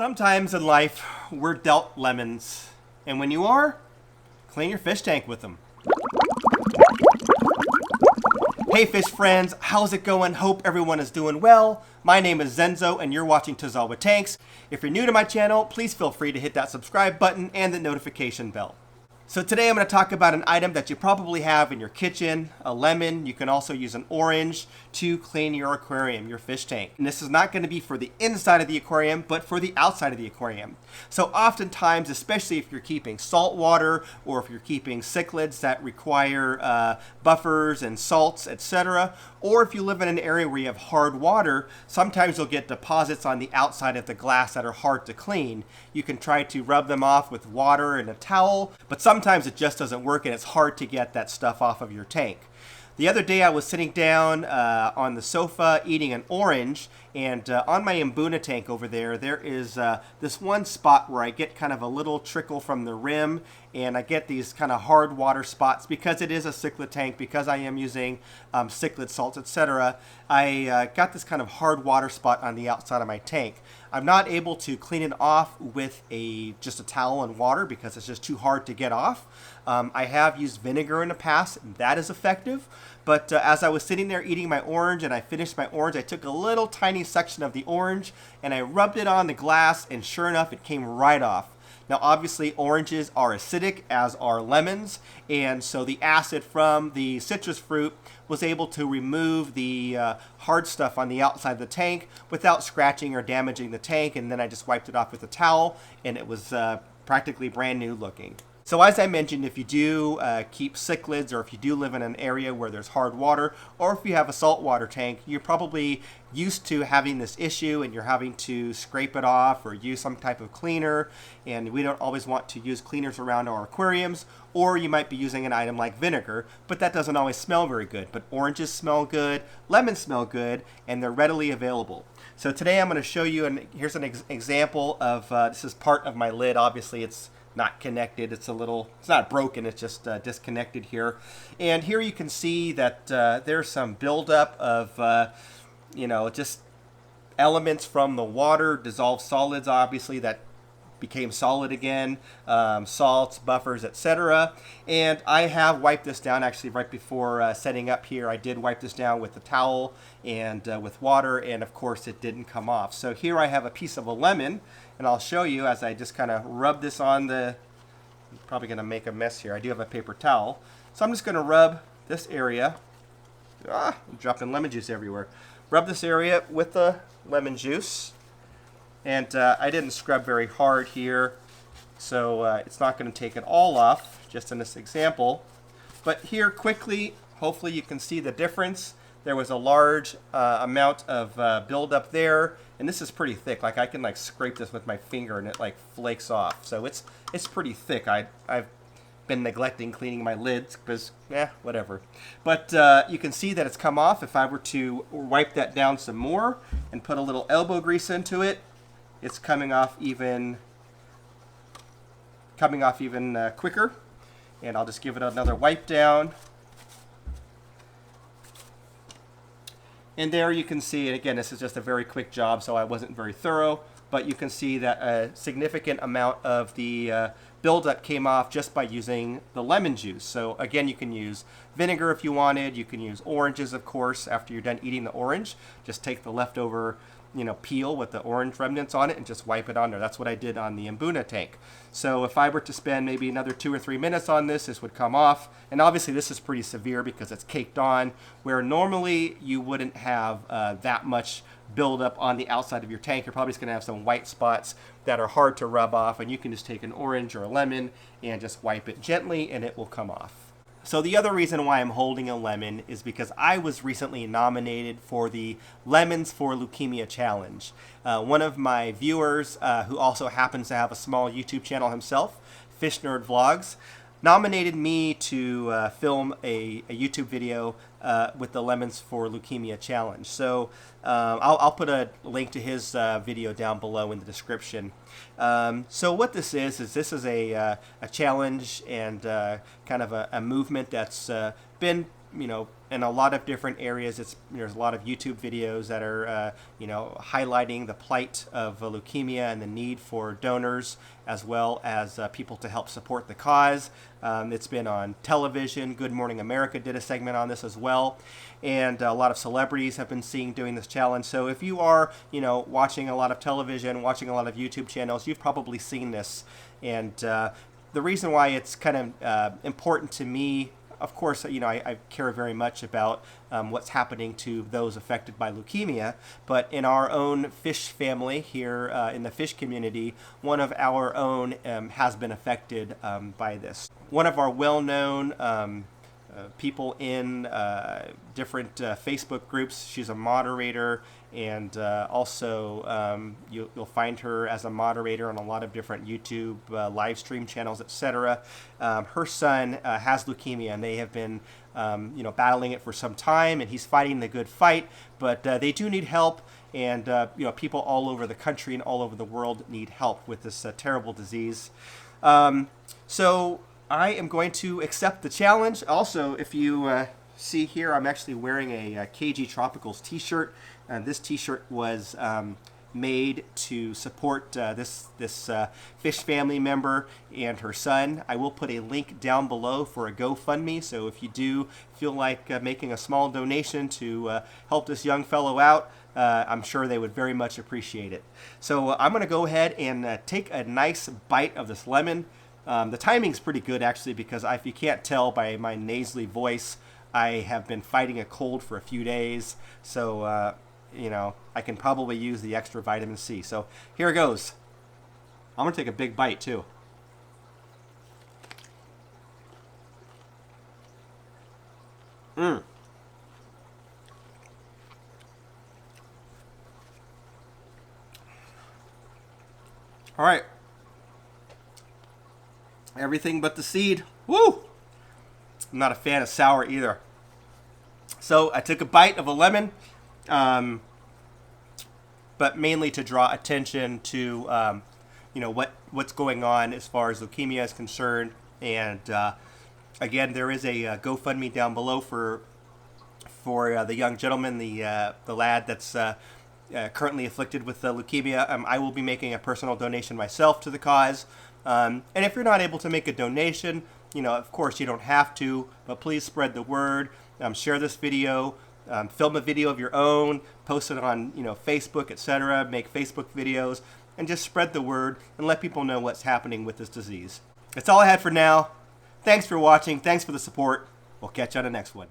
Sometimes in life, we're dealt lemons. And when you are, clean your fish tank with them. Hey fish friends, how's it going? Hope everyone is doing well. My name is Zenzo and you're watching Tazawa Tanks. If you're new to my channel, please feel free to hit that subscribe button and the notification bell. So today I'm going to talk about an item that you probably have in your kitchen, a lemon. You can also use an orange to clean your aquarium, your fish tank. And this is not going to be for the inside of the aquarium, but for the outside of the aquarium. So oftentimes, especially if you're keeping salt water or if you're keeping cichlids that require buffers and salts, etc., or if you live in an area where you have hard water, sometimes you'll get deposits on the outside of the glass that are hard to clean. You can try to rub them off with water and a towel, but sometimes it just doesn't work and it's hard to get that stuff off of your tank. The other day I was sitting down on the sofa eating an orange, and on my Mbuna tank over there, there is this one spot where I get kind of a little trickle from the rim, and I get these kind of hard water spots because it is a cichlid tank, because I am using cichlid salts, etc. I got this kind of hard water spot on the outside of my tank. I'm not able to clean it off with just a towel and water because it's just too hard to get off. I have used vinegar in the past, and that is effective. But as I was sitting there eating my orange and I finished my orange, I took a little tiny section of the orange and I rubbed it on the glass, and sure enough, it came right off. Now, obviously, oranges are acidic, as are lemons, and so the acid from the citrus fruit was able to remove the hard stuff on the outside of the tank without scratching or damaging the tank, and then I just wiped it off with a towel, and it was practically brand new looking. So as I mentioned, if you do keep cichlids, or if you do live in an area where there's hard water, or if you have a saltwater tank, you're probably used to having this issue and you're having to scrape it off or use some type of cleaner, and we don't always want to use cleaners around our aquariums. Or you might be using an item like vinegar, but that doesn't always smell very good. But oranges smell good, lemons smell good, and they're readily available. So today I'm going to show you, and here's an example of, this is part of my lid. Obviously it's not connected, it's not broken, it's just disconnected here. And here you can see that there's some buildup of, just elements from the water, dissolved solids obviously that became solid again, salts, buffers, etc. And I have wiped this down actually right before setting up here. I did wipe this down with a towel and with water, and of course it didn't come off. So here I have a piece of a lemon, and I'll show you as I just kind of rub this on the, I'm probably going to make a mess here. I do have a paper towel. So I'm just going to rub this area. I'm dropping lemon juice everywhere. Rub this area with the lemon juice. And I didn't scrub very hard here, so it's not going to take it all off, just in this example. But here quickly, hopefully you can see the difference. There was a large amount of buildup there, and this is pretty thick. Like I can scrape this with my finger and it flakes off. So it's pretty thick. I've been neglecting cleaning my lids because whatever. But you can see that it's come off. If I were to wipe that down some more and put a little elbow grease into it, it's coming off even quicker. And I'll just give it another wipe down. And there you can see, and again, this is just a very quick job, so I wasn't very thorough, but you can see that a significant amount of the buildup came off just by using the lemon juice. So again, you can use vinegar if you wanted. You can use oranges, of course, after you're done eating the orange. Just take the leftover peel with the orange remnants on it and just wipe it on there. That's what I did on the Mbuna tank. So if I were to spend maybe another 2 or 3 minutes on this, this would come off. And obviously this is pretty severe because it's caked on, where normally you wouldn't have that much buildup on the outside of your tank. You're probably just going to have some white spots that are hard to rub off, and you can just take an orange or a lemon and just wipe it gently and it will come off. So the other reason why I'm holding a lemon is because I was recently nominated for the Lemons for Leukemia Challenge. One of my viewers, who also happens to have a small YouTube channel himself, Fish Nerd Vlogs, nominated me to film a YouTube video with the Lemons for Leukemia Challenge. So I'll put a link to his video down below in the description. So what this is this is a challenge and kind of a movement that's been in a lot of different areas. There's a lot of YouTube videos that are highlighting the plight of leukemia and the need for donors, as well as people to help support the cause. It's been on television. Good Morning America did a segment on this as well, and a lot of celebrities have been seen doing this challenge. So if you are watching a lot of television, watching a lot of YouTube channels, you've probably seen this. And the reason why it's kind of important to me, of course, I care very much about what's happening to those affected by leukemia, but in our own fish family here in the fish community, one of our own has been affected by this. One of our well-known people in different Facebook groups. She's a moderator, and also you'll find her as a moderator on a lot of different YouTube live stream channels, etc. Her son has leukemia, and they have been battling it for some time, and he's fighting the good fight, but they do need help. And people all over the country and all over the world need help with this terrible disease. So I am going to accept the challenge. Also, if you see here, I'm actually wearing a KG Tropicals t-shirt. This t-shirt was made to support this fish family member and her son. I will put a link down below for a GoFundMe, so if you do feel like making a small donation to help this young fellow out, I'm sure they would very much appreciate it. So I'm going to go ahead and take a nice bite of this lemon. The timing's pretty good, actually, because if you can't tell by my nasally voice, I have been fighting a cold for a few days, so I can probably use the extra vitamin C. So here it goes. I'm gonna take a big bite too. All right. Everything but the seed. Woo! I'm not a fan of sour either. So I took a bite of a lemon, but mainly to draw attention to what's going on as far as leukemia is concerned. And again, there is a GoFundMe down below for the young gentleman, the lad that's currently afflicted with leukemia. I will be making a personal donation myself to the cause. And if you're not able to make a donation, of course you don't have to, but please spread the word. Share this video, film a video of your own, post it on Facebook, etc. Make Facebook videos, and just spread the word and let people know what's happening with this disease. That's all I had for now. Thanks for watching. Thanks for the support. We'll catch you on the next one.